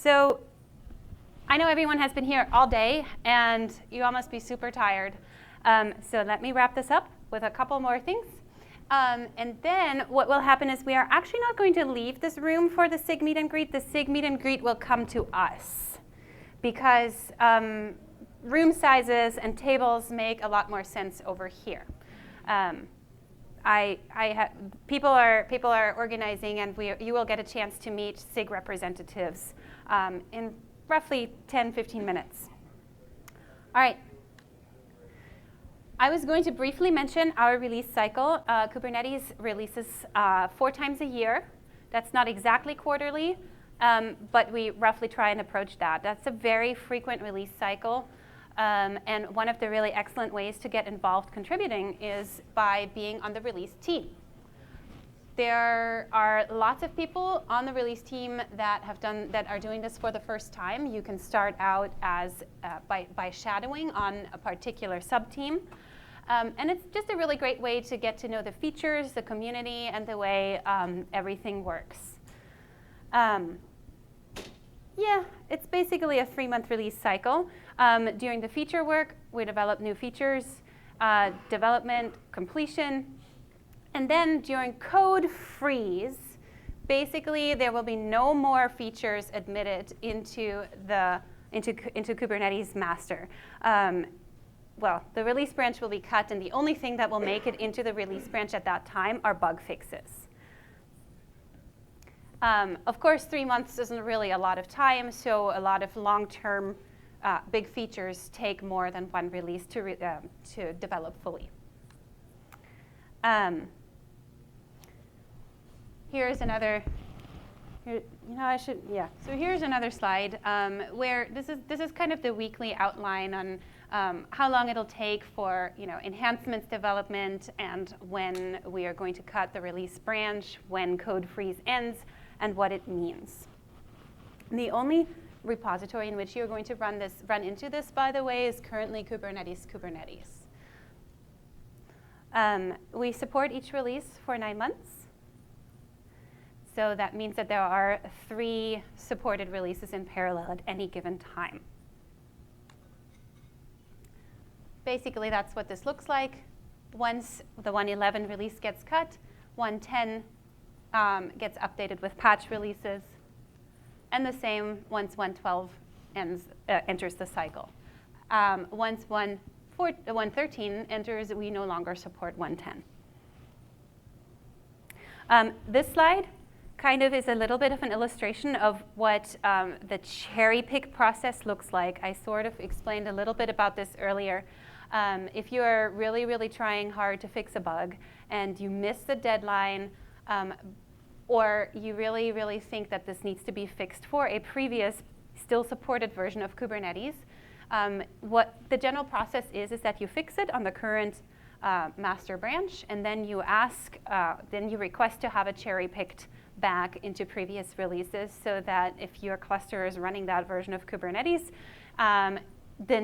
So I know everyone has been here all day, and you all must be super tired. So let me wrap this up with a couple more things. And then what will happen is we are actually not going to leave this room for the SIG meet and greet. The SIG meet and greet will come to us because room sizes and tables make a lot more sense over here. People are organizing, and you will get a chance to meet SIG representatives in roughly 10-15 minutes. All right. I was going to briefly mention our release cycle. Kubernetes releases 4 times a year. That's not exactly quarterly, but we roughly try and approach that. That's a very frequent release cycle. And one of the really excellent ways to get involved contributing is by being on the release team. There are lots of people on the release team that are doing this for the first time. You can start out as by shadowing on a particular sub-team. And it's just a really great way to get to know the features, the community, and the way everything works. Yeah, it's basically a 3-month release cycle. During the feature work, we develop new features, development, completion. And then during code freeze, basically there will be no more features admitted into Kubernetes master. Well, the release branch will be cut, and the only thing that will make it into the release branch at that time are bug fixes. Of course, 3 months isn't really a lot of time, so a lot of long-term big features take more than one release to develop fully. Here's another. So here's another slide where this is kind of the weekly outline on how long it'll take for enhancements development and when we are going to cut the release branch, when code freeze ends, and what it means. The only repository in which you're going to run into this, by the way, is currently Kubernetes. We support each release for 9 months. So that means that there are 3 supported releases in parallel at any given time. Basically, that's what this looks like. Once the 1.11 release gets cut, 1.10 gets updated with patch releases. And the same once 1.12 enters the cycle. Once 1.13 enters, we no longer support 1.10. This slide kind of is a little bit of an illustration of what the cherry pick process looks like. I sort of explained a little bit about this earlier. If you are really, really trying hard to fix a bug and you miss the deadline, or you really, really think that this needs to be fixed for a previous, still supported version of Kubernetes, what the general process is that you fix it on the current master branch, and then you request to have it cherry-picked back into previous releases so that if your cluster is running that version of Kubernetes, the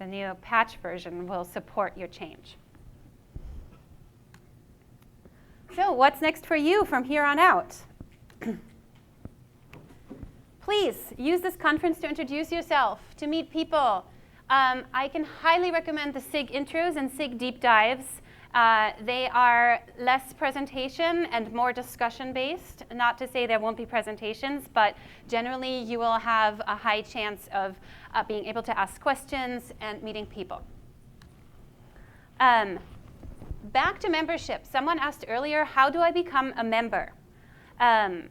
new patch version will support your change. So what's next for you from here on out? Please use this conference to introduce yourself, to meet people. I can highly recommend the SIG intros and SIG deep dives. They are less presentation and more discussion-based. Not to say there won't be presentations, but generally you will have a high chance of being able to ask questions and meeting people. Back to membership. Someone asked earlier, how do I become a member? The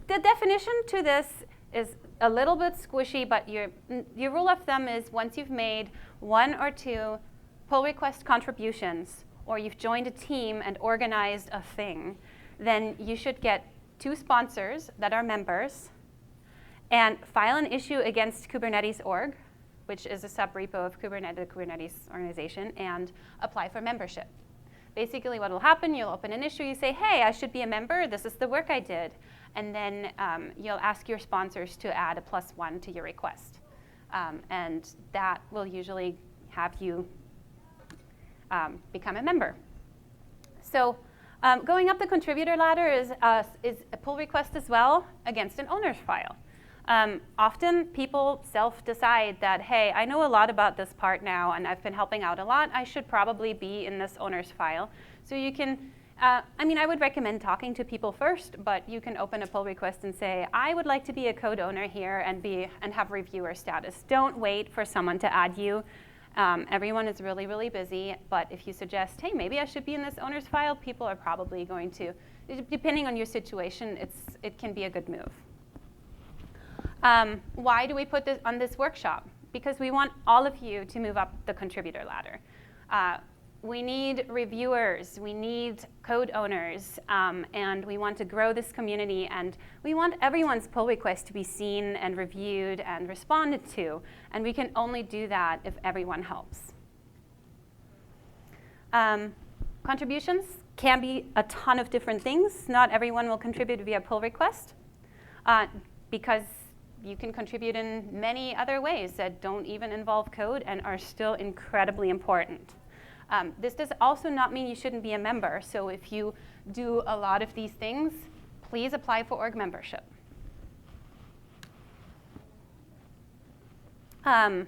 definition to this is a little bit squishy, but your rule of thumb is once you've made 1 or 2 pull request contributions, or you've joined a team and organized a thing, then you should get 2 sponsors that are members and file an issue against Kubernetes.org, which is a sub-repo of the Kubernetes organization, and apply for membership. Basically what will happen, you'll open an issue, you say, hey, I should be a member, this is the work I did. And then you'll ask your sponsors to add a +1 to your request. And that will usually have you become a member. So Going up the contributor ladder is a pull request as well against an owner's file. Often people self-decide that, hey, I know a lot about this part now and I've been helping out a lot. I should probably be in this owner's file. So you can, I would recommend talking to people first, but you can open a pull request and say, I would like to be a code owner here and have reviewer status. Don't wait for someone to add you. Everyone is really, really busy, but if you suggest, hey, maybe I should be in this owner's file, people are probably going to, depending on your situation, it can be a good move. Why do we put this on this workshop? Because we want all of you to move up the contributor ladder. We need reviewers, we need code owners, and we want to grow this community, and we want everyone's pull request to be seen and reviewed and responded to, and we can only do that if everyone helps. Contributions can be a ton of different things. Not everyone will contribute via pull request, because you can contribute in many other ways that don't even involve code and are still incredibly important. This does also not mean you shouldn't be a member. So if you do a lot of these things, please apply for org membership. On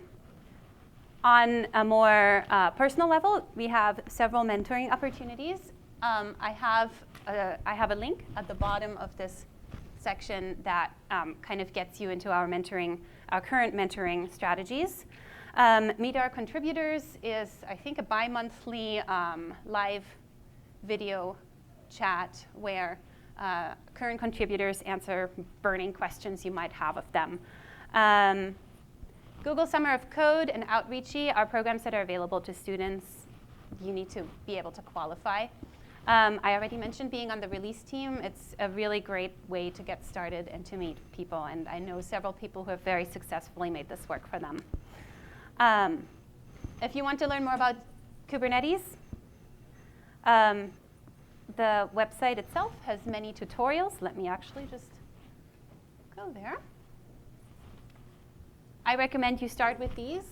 a more personal level, we have several mentoring opportunities. I have a link at the bottom of this section that kind of gets you into our current mentoring strategies. Meet Our Contributors is, I think, a bi-monthly live video chat where current contributors answer burning questions you might have of them. Google Summer of Code and Outreachy are programs that are available to students. You need to be able to qualify. I already mentioned being on the release team. It's a really great way to get started and to meet people, and I know several people who have very successfully made this work for them. If you want to learn more about Kubernetes, the website itself has many tutorials. Let me actually just go there. I recommend you start with these.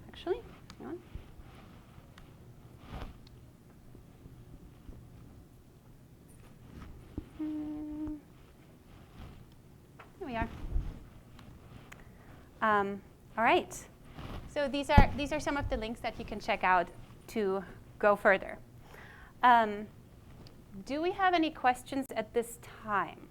Actually, hang on. Here we are. All right. So these are some of the links that you can check out to go further. Do we have any questions at this time?